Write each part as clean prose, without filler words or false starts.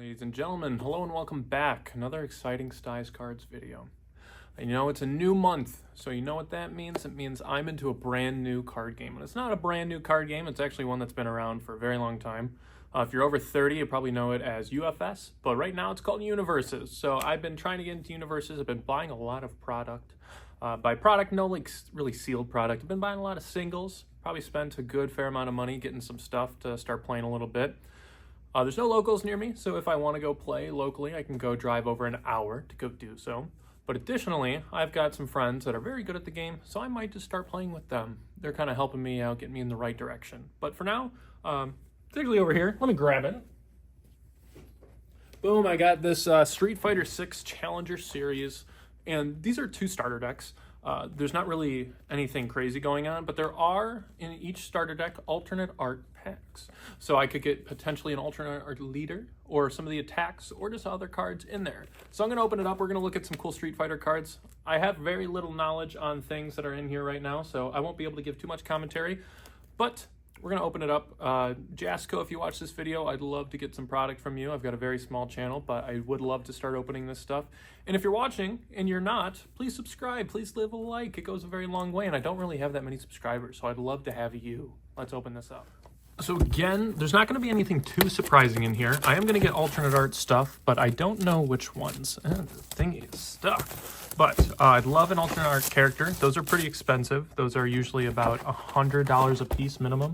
Ladies and gentlemen, hello and welcome back. Another exciting Styes Cards video. I know it's a new month, so you know what that means? It means I'm into a brand new card game. And it's not a brand new card game, it's actually one that's been around for a very long time. If you're over 30, you probably know it as UFS, but right now it's called Universus. So I've been trying to get into Universus. I've been buying a lot of product. By product, no like really sealed product. I've been buying a lot of singles. Probably spent a good fair amount of money getting some stuff to start playing a little bit. There's no locals near me, so if I want to go play locally, I can go drive over an hour to go do so. But additionally, I've got some friends that are very good at the game, so I might just start playing with them. They're kind of helping me out, getting me in the right direction. But for now, it's actually over here. Let me grab it. Boom, I got this Street Fighter 6 Challenger Series, and these are 2 starter decks. There's not really anything crazy going on, but there are, in each starter deck, alternate art packs. So I could get potentially an alternate art leader, or some of the attacks, or just other cards in there. So I'm going to open it up. We're going to look at some cool Street Fighter cards. I have very little knowledge on things that are in here right now, so I won't be able to give too much commentary, but we're going to open it up. Jasco, if you watch this video, I'd love to get some product from you. I've got a very small channel, but I would love to start opening this stuff. And if you're watching and you're not, please subscribe. Please leave a like. It goes a very long way, and I don't really have that many subscribers, so I'd love to have you. Let's open this up. So again, there's not going to be anything too surprising in here. I am going to get alternate art stuff, but I don't know which ones. The thing is stuck. But I'd love an alternate art character. Those are pretty expensive. Those are usually about $100 a piece minimum.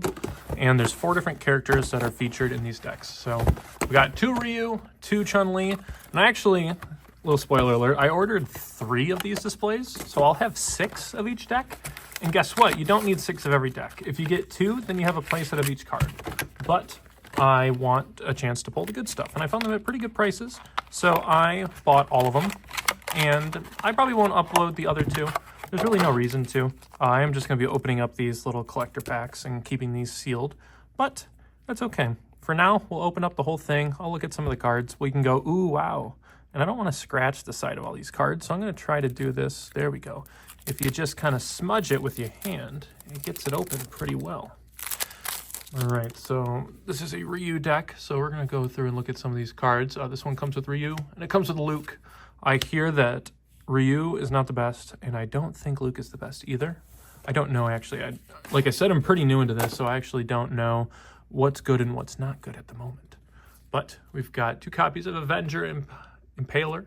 And there's 4 different characters that are featured in these decks. So we got 2 Ryu, 2 Chun-Li, and I actually, little spoiler alert, I ordered 3 of these displays. So I'll have 6 of each deck. And guess what? You don't need 6 of every deck. If you get 2, then you have a playset of each card. But I want a chance to pull the good stuff. And I found them at pretty good prices. So I bought all of them. And I probably won't upload the other 2. There's really no reason to. I am just going to be opening up these little collector packs and keeping these sealed. But that's okay. For now, we'll open up the whole thing. I'll look at some of the cards. We can go, ooh, wow. And I don't want to scratch the side of all these cards, so I'm going to try to do this. There we go. If you just kind of smudge it with your hand, it gets it open pretty well. All right, so this is a Ryu deck, so we're going to go through and look at some of these cards. This one comes with Ryu, and it comes with Luke. I hear that Ryu is not the best, and I don't think Luke is the best either. I don't know, actually. Like I said, I'm pretty new into this, so I actually don't know what's good and what's not good at the moment. But we've got 2 copies of Avenger and Impaler.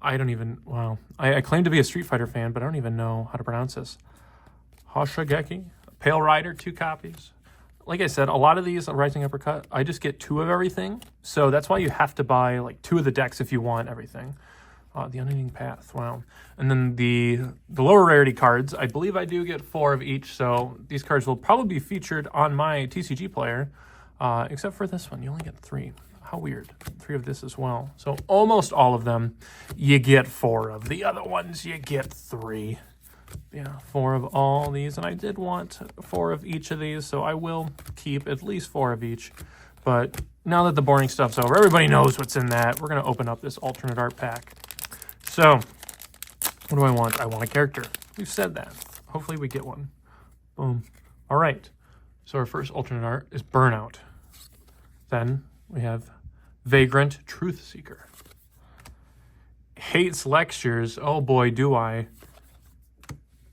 I don't even, wow. I claim to be a Street Fighter fan, but I don't even know how to pronounce this. Hoshigeki, Pale Rider, 2 copies. Like I said, a lot of these, Rising Uppercut, I just get 2 of everything. So that's why you have to buy like 2 of the decks if you want everything. The Unending Path, wow. And then the lower rarity cards, I believe I do get 4 of each. So these cards will probably be featured on my TCG player, except for this one. You only get 3. How weird. 3 of this as well. So almost all of them you get 4 of. The other ones you get 3. Yeah, 4 of all these. And I did want 4 of each of these, so I will keep at least 4 of each. But now that the boring stuff's over, everybody knows what's in that. We're going to open up this alternate art pack. So, what do I want? I want a character. We've said that. Hopefully we get one. Boom. All right. So our first alternate art is Burnout. Then we have Vagrant Truth Seeker. Hates lectures. Oh boy, do I.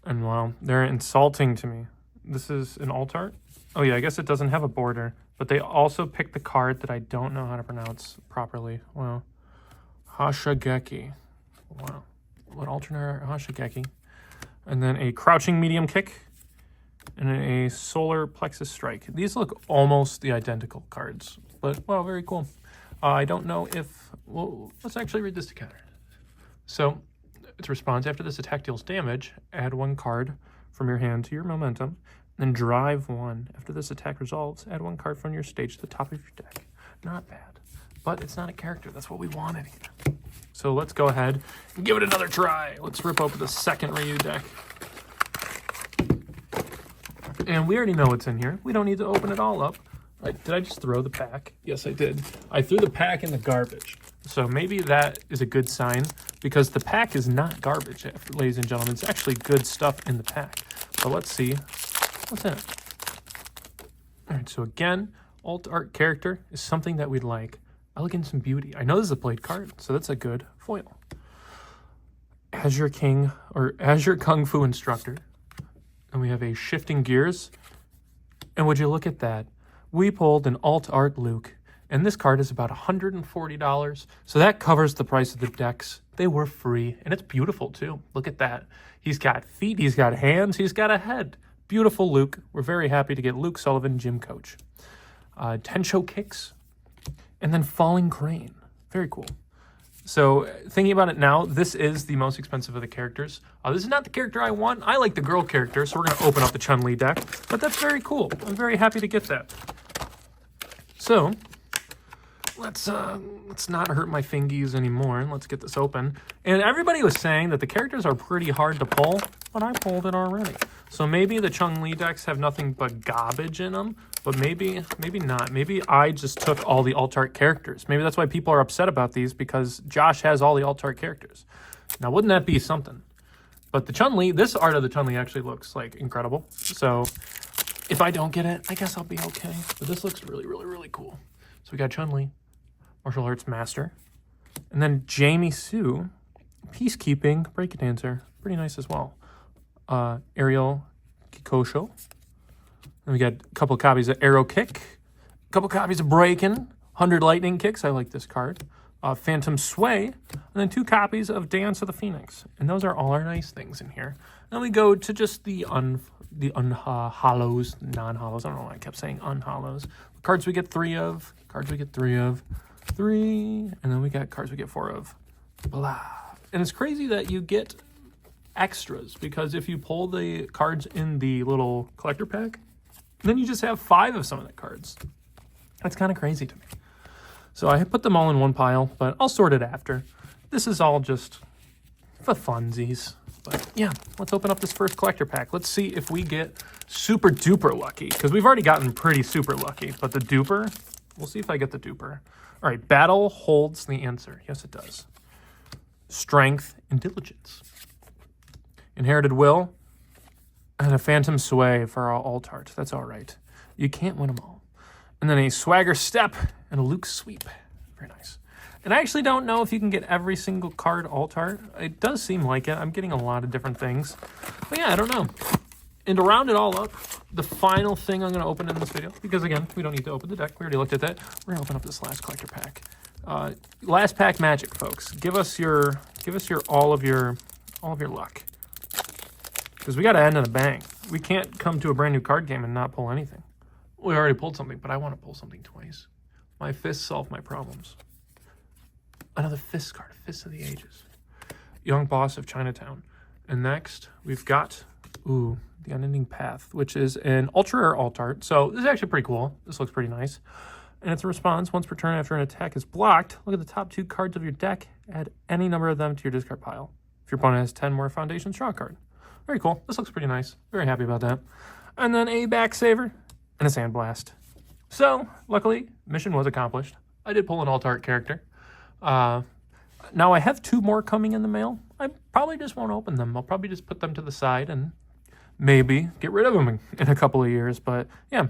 And well, they're insulting to me. This is an alt art? Oh yeah, I guess it doesn't have a border. But they also picked the card that I don't know how to pronounce properly. Wow. Hoshigeki. Wow. What alternate art? Hoshigeki. And then a Crouching Medium Kick. And a Solar Plexus Strike. These look almost the identical cards. But, well, very cool. I don't know if... Well, let's actually read this together. So, its response: after this attack deals damage, add 1 card from your hand to your momentum, then drive 1. After this attack resolves, add 1 card from your stage to the top of your deck. Not bad. But it's not a character. That's what we wanted here. So let's go ahead and give it another try. Let's rip open the second Ryu deck. And we already know what's in here. We don't need to open it all up. Did I just throw the pack? Yes, I did. I threw the pack in the garbage. So maybe that is a good sign, because the pack is not garbage, ladies and gentlemen. It's actually good stuff in the pack. So let's see what's in it. All right, so again, alt art character is something that we'd like. Elegance and beauty. I know this is a played card, so that's a good foil. As your king, or as your kung fu instructor. And we have a shifting gears. And would you look at that? We pulled an alt art Luke. And this card is about $140. So that covers the price of the decks. They were free. And it's beautiful too. Look at that. He's got feet, he's got hands, he's got a head. Beautiful Luke. We're very happy to get Luke Sullivan, gym coach. Tencho kicks. And then Falling Crane. Very cool. So thinking about it now, this is the most expensive of the characters. This is not the character I want. I like the girl character, so we're going to open up the Chun-Li deck. But that's very cool. I'm very happy to get that. So let's not hurt my fingies anymore. Let's get this open. And everybody was saying that the characters are pretty hard to pull, but I pulled it already. So maybe the Chun-Li decks have nothing but garbage in them, but maybe not. Maybe I just took all the alt-art characters. Maybe that's why people are upset about these, because Josh has all the alt-art characters. Now, wouldn't that be something? But the Chun-Li, this art of the Chun-Li actually looks like incredible. So if I don't get it, I guess I'll be okay. But this looks really, really, really cool. So we got Chun-Li, martial arts master, and then Jamie Sue, peacekeeping breakdancer, pretty nice as well. Ariel Kikosho. And we got a couple copies of Arrow Kick, a couple copies of Breakin', 100 Lightning Kicks. I like this card. Phantom Sway, and then 2 copies of Dance of the Phoenix. And those are all our nice things in here. Then we go to just the hollows, non-hollows. I don't know why I kept saying unhollows. Cards we get 3 of, cards we get 3 of, 3, and then we got cards we get 4 of. Blah. And it's crazy that you get extras, because if you pull the cards in the little collector pack, then you just have 5 of some of the cards. That's kind of crazy to me. So I put them all in one pile, but I'll sort it after. This is all just for funsies. But yeah, let's open up this first collector pack. Let's see if we get super duper lucky, because we've already gotten pretty super lucky. But the duper, we'll see if I get the duper. All right, battle holds the answer. Yes, it does. Strength and diligence. Inherited Will, and a Phantom Sway for our alt art. That's all right. You can't win them all. And then a Swagger Step and a Luke Sweep. Very nice. And I actually don't know if you can get every single card alt art. It does seem like it. I'm getting a lot of different things. But yeah, I don't know. And to round it all up, the final thing I'm going to open in this video, because again, we don't need to open the deck. We already looked at that. We're going to open up this last collector pack. Last pack magic, folks. Give us all of your luck. Because we got to end on a bang. We can't come to a brand new card game and not pull anything. We already pulled something, but I want to pull something twice. My fists solve my problems. Another fist card, Fist of the Ages. Young Boss of Chinatown. And next, we've got, the Unending Path, which is an ultra rare alt art. So this is actually pretty cool. This looks pretty nice. And it's a response. Once per turn after an attack is blocked, look at the top 2 cards of your deck. Add any number of them to your discard pile. If your opponent has 10 more foundations, draw a card. Very cool. This looks pretty nice. Very happy about that. And then a Backsaver and a Sandblast. So, luckily, mission was accomplished. I did pull an alt-art character. Now I have 2 more coming in the mail. I probably just won't open them. I'll probably just put them to the side and maybe get rid of them in a couple of years. But yeah,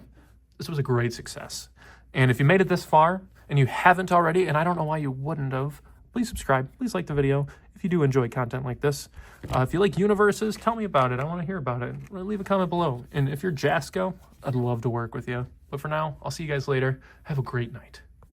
this was a great success. And if you made it this far and you haven't already, and I don't know why you wouldn't have, please subscribe. Please like the video if you do enjoy content like this. If you like Universus, tell me about it. I want to hear about it. Leave a comment below. And if you're Jasco, I'd love to work with you. But for now, I'll see you guys later. Have a great night.